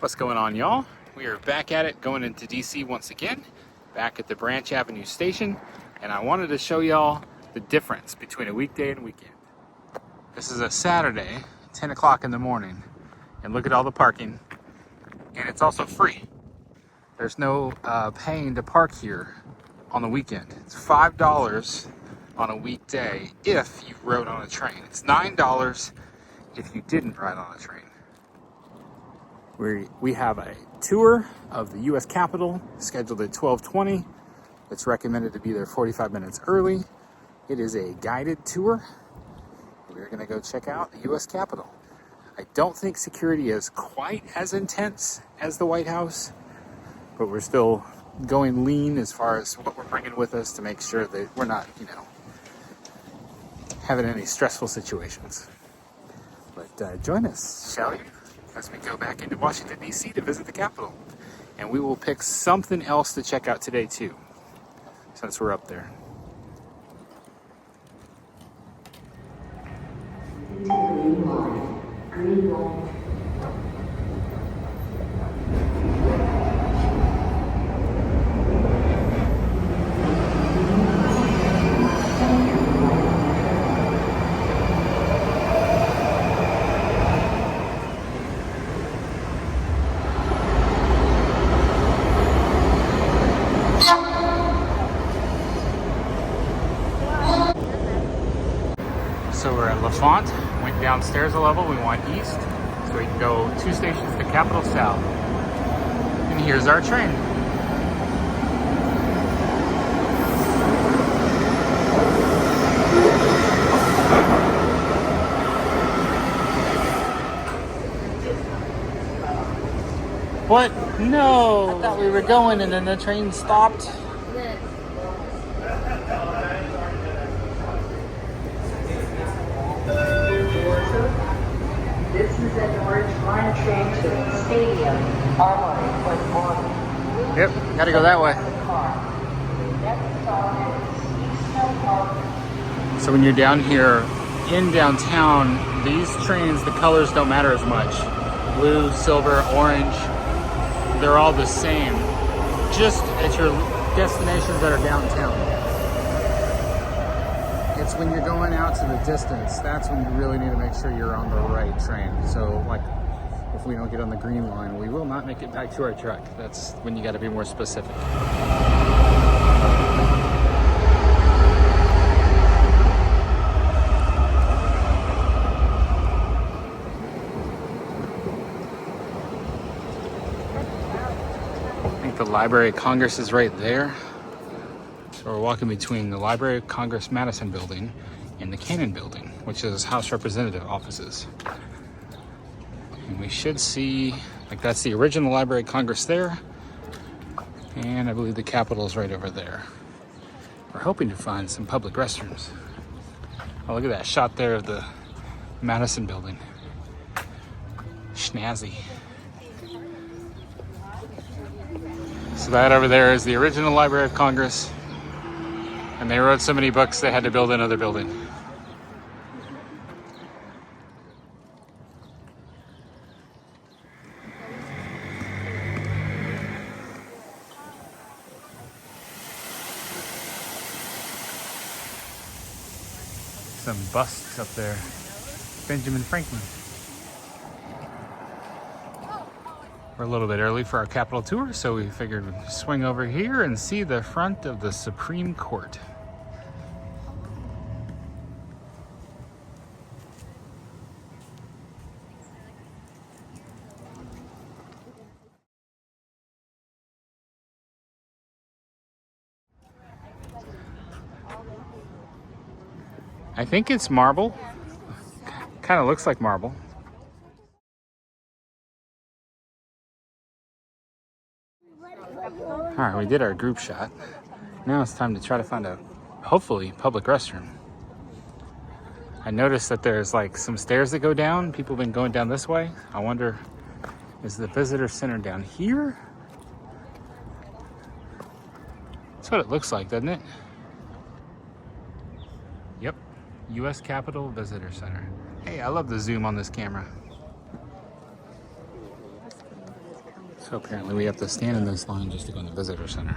What's going on, y'all? We are back at it, going into DC once again, back at the Branch Avenue station, and I wanted to show y'all the difference between a weekday and weekend. This is a Saturday, 10 o'clock in the morning, and look at all the parking, and it's also free. There's no paying to park here on the weekend. It's $5 on a weekday if you rode on a train. It's $9 if you didn't ride on a train. We have a tour of the U.S. Capitol scheduled at 12:20. It's recommended to be there 45 minutes early. It is a guided tour. We're going to go check out the U.S. Capitol. I don't think security is quite as intense as the White House, but we're still going lean as far as what we're bringing with us to make sure that we're not, having any stressful situations. But join us, shall you? As we go back into Washington, D.C. to visit the Capitol. And we will pick something else to check out today, too, since we're up there. So we're at LaFont, went downstairs a level, we went east, so we can go 2 stations to Capitol South. And here's our train. What? No! I thought we were going and then the train stopped. This is an Orange Line train to the stadium, Armory, West Morning. Yep, gotta go that way. So when you're down here in downtown, these trains, the colors don't matter as much. Blue, silver, orange, they're all the same. Just at your destinations that are downtown. It's when you're going out to the distance, that's when you really need to make sure you're on the right train. So like, if we don't get on the green line, we will not make it back to our truck. That's when you gotta be more specific. I think the Library of Congress is right there. So we're walking between the Library of Congress Madison building and the Cannon building, which is House Representative offices. And we should see, like, that's the original Library of Congress there. And I believe the Capitol is right over there. We're hoping to find some public restrooms. Oh, look at that shot there of the Madison building. Snazzy. So that over there is the original Library of Congress. And they wrote so many books they had to build another building. Some busts up there. Benjamin Franklin. We're a little bit early for our Capitol tour, so we figured we'd swing over here and see the front of the Supreme Court. I think it's marble. Kind of looks like marble. All right, we did our group shot. Now it's time to try to find a, hopefully, public restroom. I noticed that there's like some stairs that go down. People have been going down this way. I wonder, is the visitor center down here? That's what it looks like, doesn't it? Yep, U.S. Capitol Visitor Center. Hey, I love the zoom on this camera. So apparently we have to stand in this line just to go in the visitor center.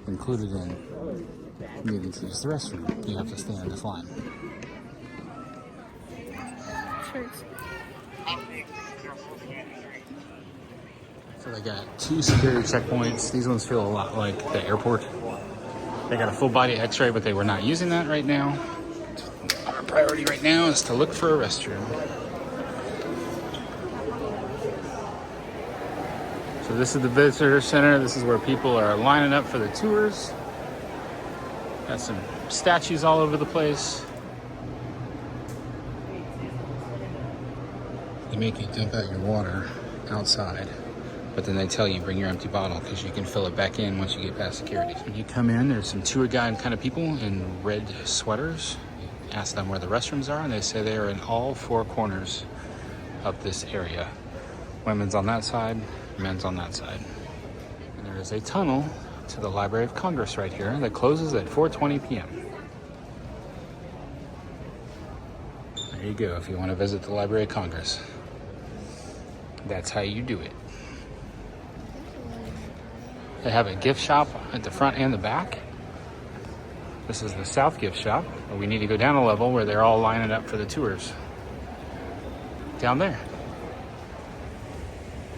Included in needing to use the restroom, you have to stand in this line. So they got 2 security checkpoints. These ones feel a lot like the airport. They got a full body x-ray, but they were not using that right now. Our priority right now is to look for a restroom. So this is the visitor center. This is where people are lining up for the tours. Got some statues all over the place. They make you dump out your water outside, but then they tell you bring your empty bottle because you can fill it back in once you get past security. When you come in, there's some tour guide kind of people in red sweaters. You ask them where the restrooms are, and they say they are in all 4 corners of this area. Women's on that side, men's on that side. And there is a tunnel to the Library of Congress right here that closes at 4:20 p.m. There you go if you want to visit the Library of Congress. That's how you do it. They have a gift shop at the front and the back. This is the South gift shop, but we need to go down a level where they're all lining up for the tours. Down there.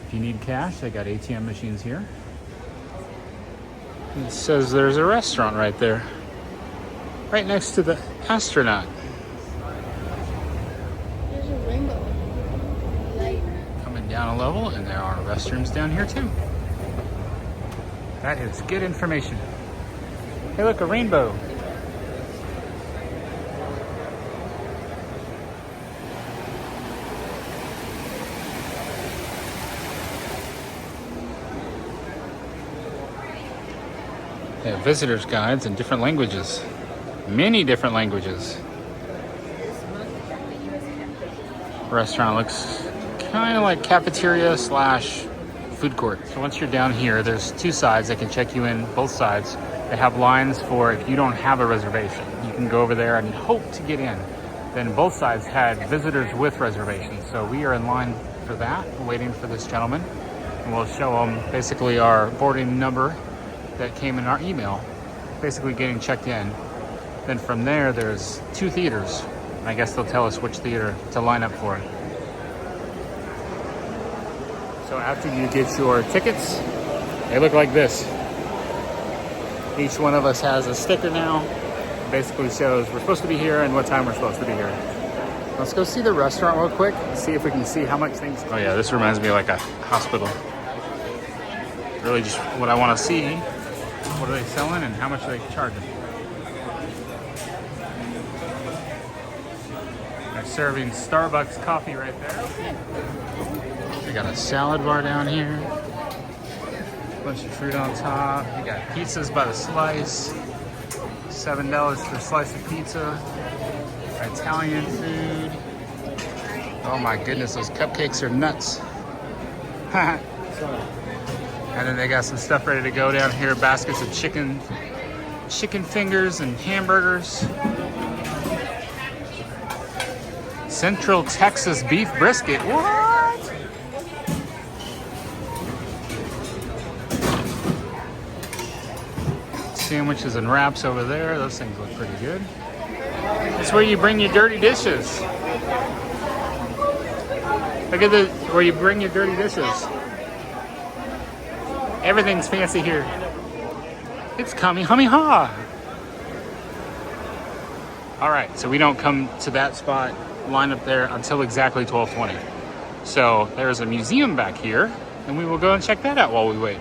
If you need cash, they got ATM machines here. It says there's a restaurant right there, right next to the astronaut. There's a rainbow light. Coming down a level, and there are restrooms down here too. That is good information. Hey, look, a rainbow. They have visitors guides in different languages. Many different languages. Restaurant looks kind of like cafeteria slash food court. So once you're down here, there's 2 sides that can check you in, both sides. They have lines for if you don't have a reservation. You can go over there and hope to get in. Then both sides had visitors with reservations. So we are in line for that, waiting for this gentleman. And we'll show them basically our boarding number that came in our email, basically getting checked in. Then from there, there's 2 theaters. I guess they'll tell us which theater to line up for. So after you get your tickets, they look like this. Each one of us has a sticker now. It basically shows we're supposed to be here and what time we're supposed to be here. Let's go see the restaurant real quick, see if we can see how much things. Oh yeah, this reminds me of like a hospital. Really just what I want to see. What are they selling and how much are they charging? They're serving Starbucks coffee right there. They got a salad bar down here. Bunch of fruit on top. You got pizzas by the slice. $7 for a slice of pizza. Italian food. Oh my goodness, those cupcakes are nuts. And then they got some stuff ready to go down here. Baskets of chicken fingers and hamburgers. Central Texas beef brisket. What? Sandwiches and wraps over there. Those things look pretty good. It's where you bring your dirty dishes. Look at where you bring your dirty dishes. Everything's fancy here. It's Kamehameha. All right, so we don't come to that spot, line up there until exactly 12:20. So there's a museum back here, and we will go and check that out while we wait.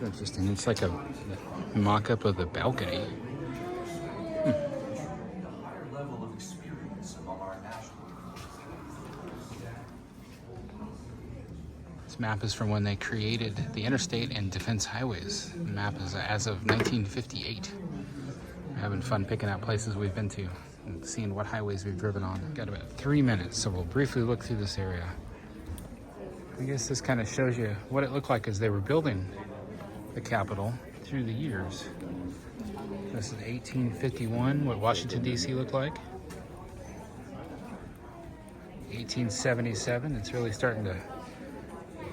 Interesting. It's like a mock-up of the balcony. This map is from when they created the interstate and defense highways. The map is as of 1958. We're having fun picking out places we've been to and seeing what highways we've driven on. Got about 3 minutes, so we'll briefly look through this area. I guess this kind of shows you what it looked like as they were building the Capitol through the years. This is 1851, what Washington, D.C. looked like. 1877, it's really starting to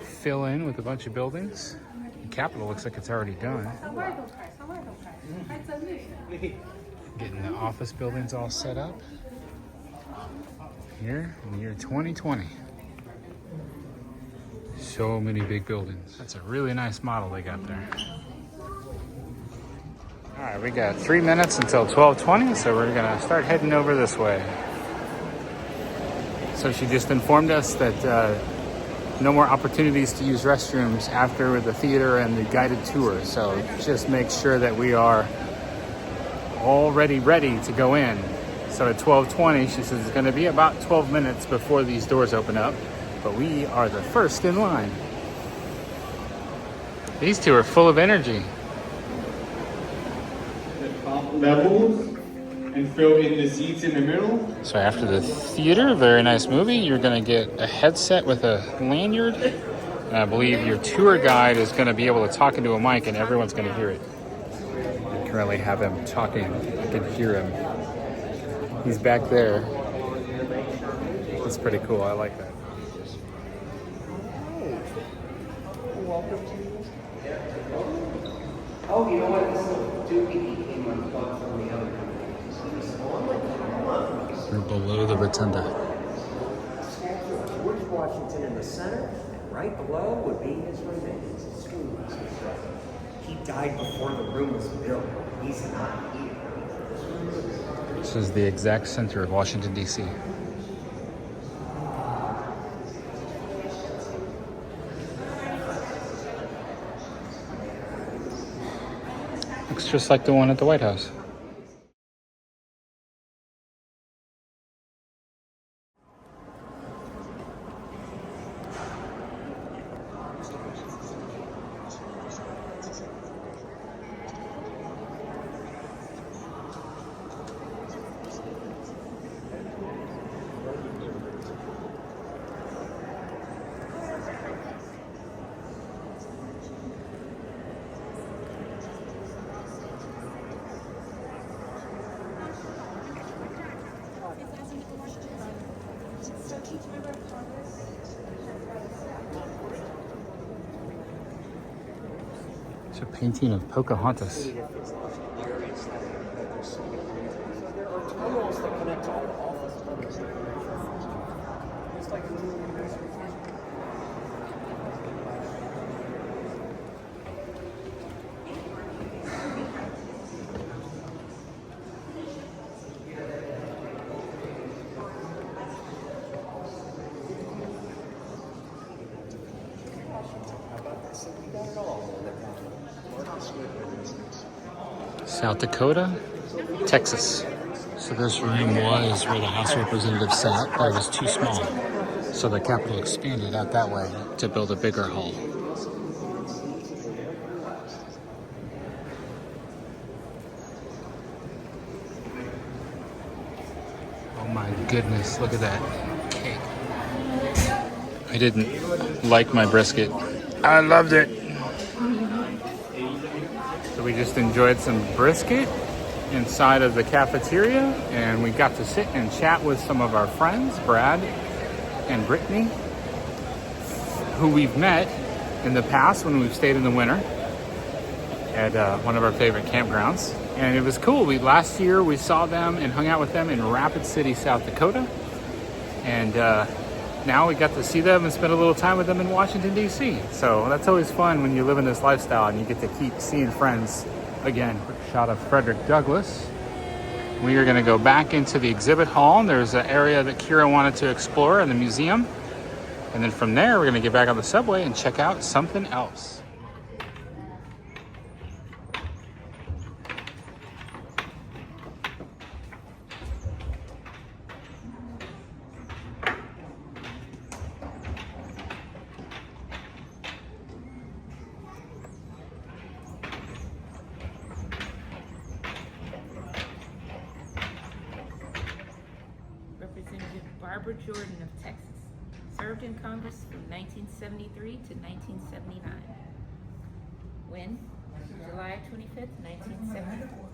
fill in with a bunch of buildings. The Capitol looks like it's already done. Getting the office buildings all set up here in the year 2020. So many big buildings. That's a really nice model they got there. All right, we got 3 minutes until 12:20, so we're gonna start heading over this way. So she just informed us that no more opportunities to use restrooms after the theater and the guided tour. So just make sure that we are already ready to go in. So at 12:20, she says it's gonna be about 12 minutes before these doors open up, but we are the first in line. These two are full of energy. The top levels and fill in the seats in the middle. So after the theater, very nice movie, you're gonna get a headset with a lanyard. And I believe your tour guide is gonna be able to talk into a mic and everyone's gonna hear it. I currently have him talking, I can hear him. He's back there. That's pretty cool, I like that. Oh, you know what? This little dookie came unplugged from the other company. We're below the rotunda. George Washington in the center, and right below would be his remains. He died before the room was built. He's not here. This is the exact center of Washington, D.C. Looks just like the one at the White House. It's a painting of Pocahontas. There are tunnels that connect all the office buildings. It's like South Dakota, Texas. So this room was where the House of Representatives sat, but it was too small. So the Capitol expanded out that way to build a bigger hall. Oh my goodness, look at that cake. I didn't like my brisket. I loved it. So we just enjoyed some brisket inside of the cafeteria, and we got to sit and chat with some of our friends, Brad and Brittany, who we've met in the past when we've stayed in the winter at one of our favorite campgrounds. And it was cool. Last year we saw them and hung out with them in Rapid City, South Dakota. And now we got to see them and spend a little time with them in Washington, D.C. So that's always fun when you live in this lifestyle and you get to keep seeing friends again. Quick shot of Frederick Douglass. We are going to go back into the exhibit hall. There's an area that Kira wanted to explore in the museum. And then from there, we're going to get back on the subway and check out something else. Representative Barbara Jordan of Texas, served in Congress from 1973 to 1979. When? July 25th, 1974.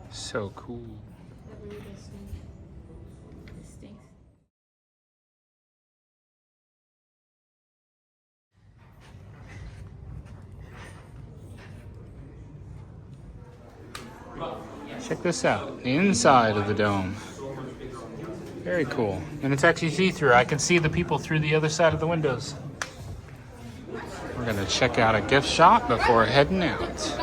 So cool. This stinks. Check this out, the inside of the dome. Very cool. And it's actually see-through. I can see the people through the other side of the windows. We're gonna check out a gift shop before heading out.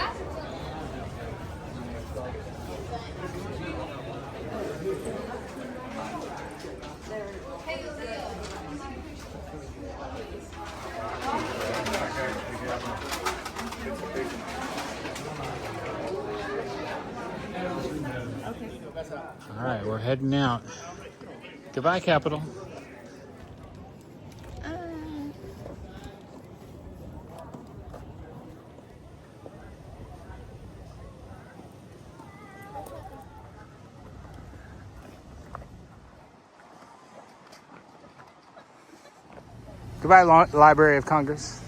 All right, we're heading out. Goodbye, Capitol. Goodbye, Library of Congress.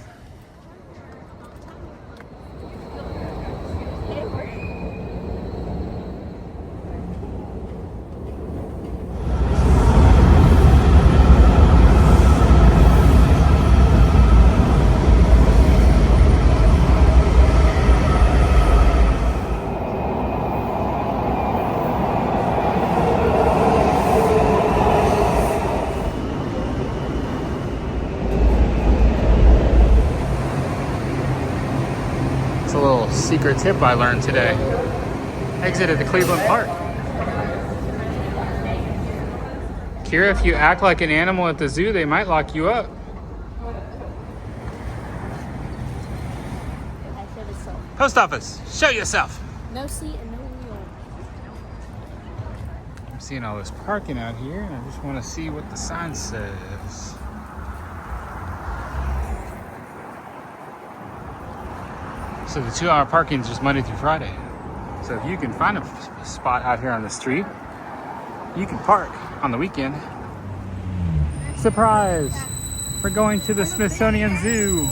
A little secret tip I learned today. Exit at the Cleveland Park. Kira, if you act like an animal at the zoo, they might lock you up. I should have sold. Post office, show yourself. No seat and no wheel. I'm seeing all this parking out here, and I just want to see what the sign says. So the 2-hour parking is just Monday through Friday. So if you can find a spot out here on the street, you can park on the weekend. Surprise! We're going to the Smithsonian Zoo.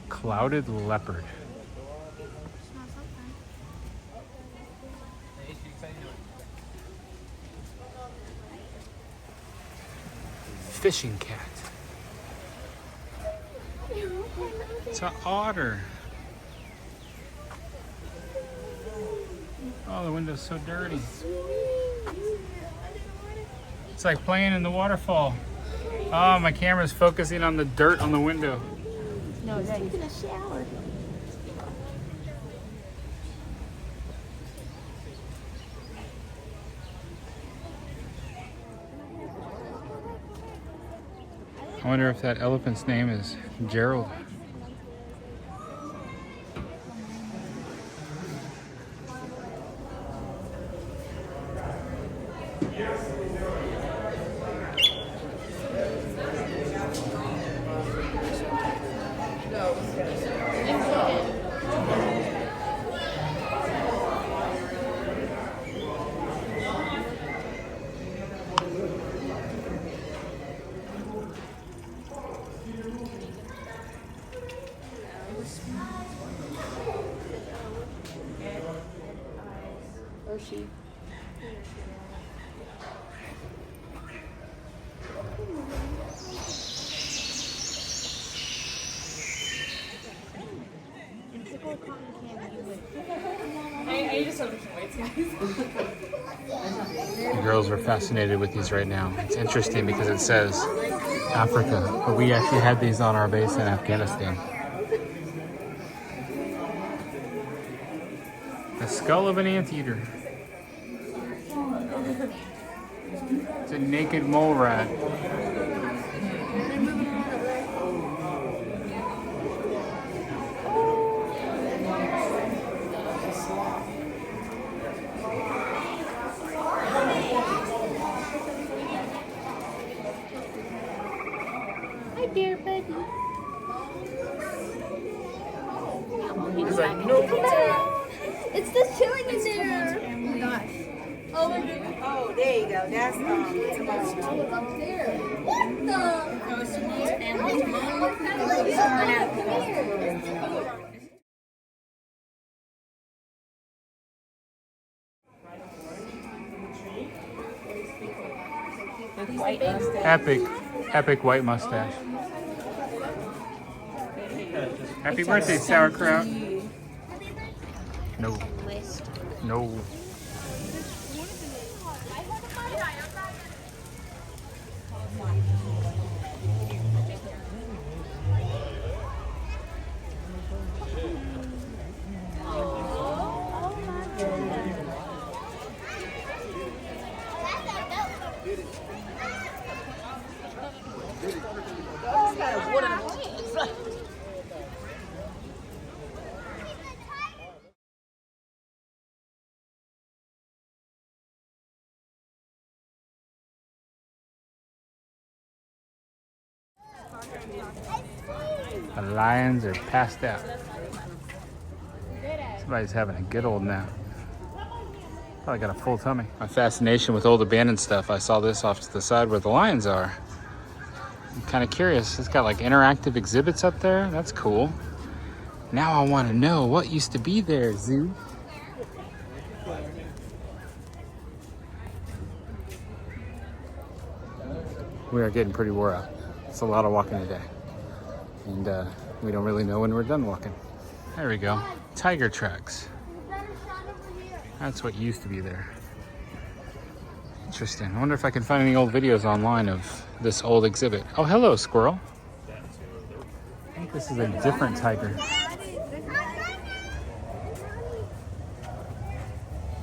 Clouded leopard. Fishing cat. It's an otter. Oh, the window's so dirty. It's like playing in the waterfall. Oh, my camera's focusing on the dirt on the window. No, they're taking a shower. I wonder if that elephant's name is Gerald. Or she. The girls are fascinated with these right now. It's interesting because it says Africa, but we actually had these on our base in Afghanistan. The skull of an anteater. It's a naked mole rat. dear buddy. He's like, no. It's just chilling in there. Oh my gosh. Oh my goodness. Oh, there you go. That's What's up there? What the? Epic white mustache. Happy birthday, sauerkraut. No. No. The lions are passed out. Somebody's having a good old nap. Probably got a full tummy. My fascination with old abandoned stuff, I saw this off to the side where the lions are. I'm kind of curious. It's got like interactive exhibits up there. That's cool. Now I want to know what used to be there, zoo. We are getting pretty wore out. It's a lot of walking today. And we don't really know when we're done walking. There we go. Tiger tracks. That's what used to be there. Interesting. I wonder if I can find any old videos online of this old exhibit. Oh, hello, squirrel. I think this is a different tiger.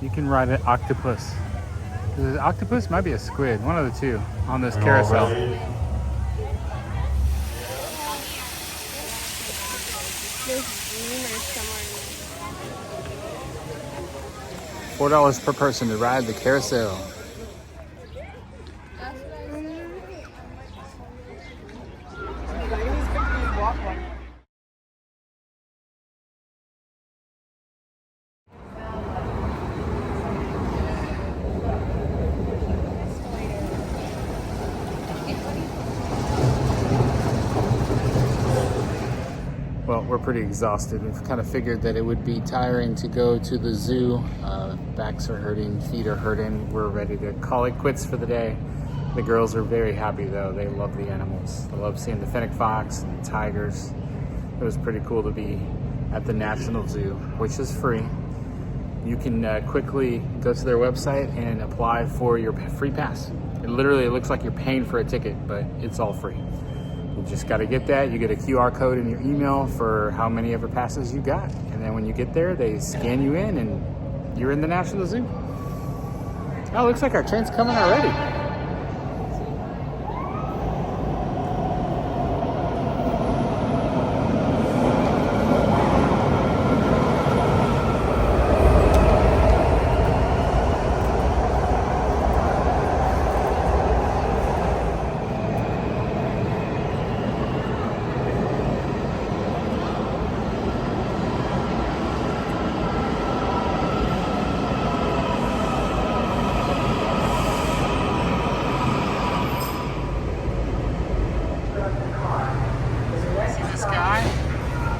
You can ride an octopus. Is it an octopus? Might be a squid. One of the two on this carousel. $4 per person to ride the carousel. Well, we're pretty exhausted. We've kind of figured that it would be tiring to go to the zoo. Backs are hurting, feet are hurting. We're ready to call it quits for the day. The girls are very happy though. They love the animals. They love seeing the fennec fox and the tigers. It was pretty cool to be at the National Zoo, which is free. You can quickly go to their website and apply for your free pass. It looks like you're paying for a ticket, but it's all free. You just got to get that. You get a QR code in your email for how many ever passes you got. And then when you get there, they scan you in and you're in the National Zoo. Oh, looks like our train's coming already.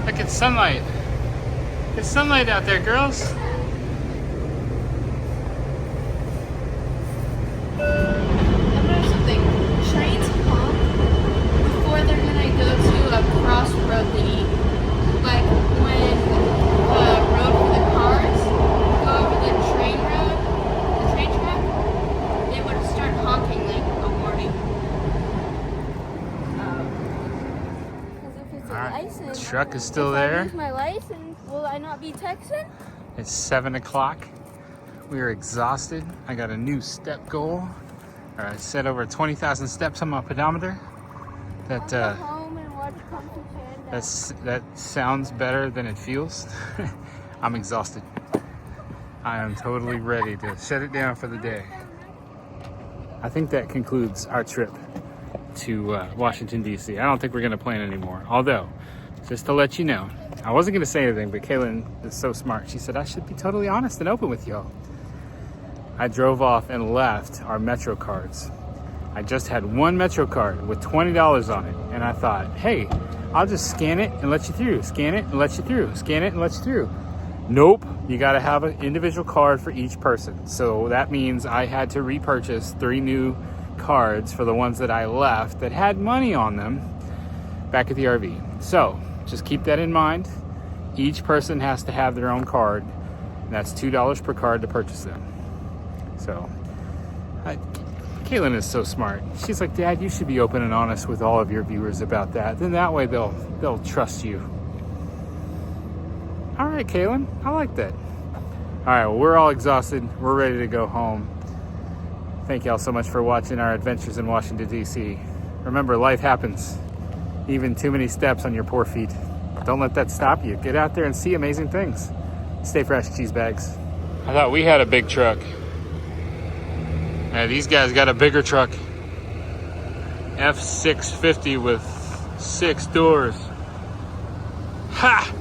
Look at sunlight. It's sunlight out there, girls. I've noticed something. Trains honk before they're gonna go to a crossroad they eat. Like when the road for the cars go over the train track, they would start honking like a warning. Because if it's a license, The truck is still if I there. lose my license, will I not be Texan? It's 7 o'clock. We are exhausted. I got a new step goal. I set over 20,000 steps on my pedometer. I'll go home and watch Kung Fu Panda. That sounds better than it feels. I'm exhausted. I am totally ready to shut it down for the day. I think that concludes our trip to Washington, D.C. I don't think we're going to plan anymore. Although, just to let you know, I wasn't going to say anything, but Kaylin is so smart. She said, I should be totally honest and open with y'all. I drove off and left our Metro cards. I just had one Metro card with $20 on it. And I thought, hey, I'll just scan it and let you through. Scan it and let you through. Scan it and let you through. Nope, you got to have an individual card for each person. So that means I had to repurchase 3 new cards for the ones that I left that had money on them back at the RV. So just keep that in mind. Each person has to have their own card. And that's $2 per card to purchase them. So Kaylin is so smart. She's like, Dad, you should be open and honest with all of your viewers about that. Then that way they'll trust you. All right, Kaylin, I like that. All right, well, we're all exhausted. We're ready to go home. Thank y'all so much for watching our adventures in Washington, D.C. Remember, life happens. Even too many steps on your poor feet. Don't let that stop you. Get out there and see amazing things. Stay fresh, cheese bags. I thought we had a big truck. These guys got a bigger truck. F650 with 6 doors. Ha!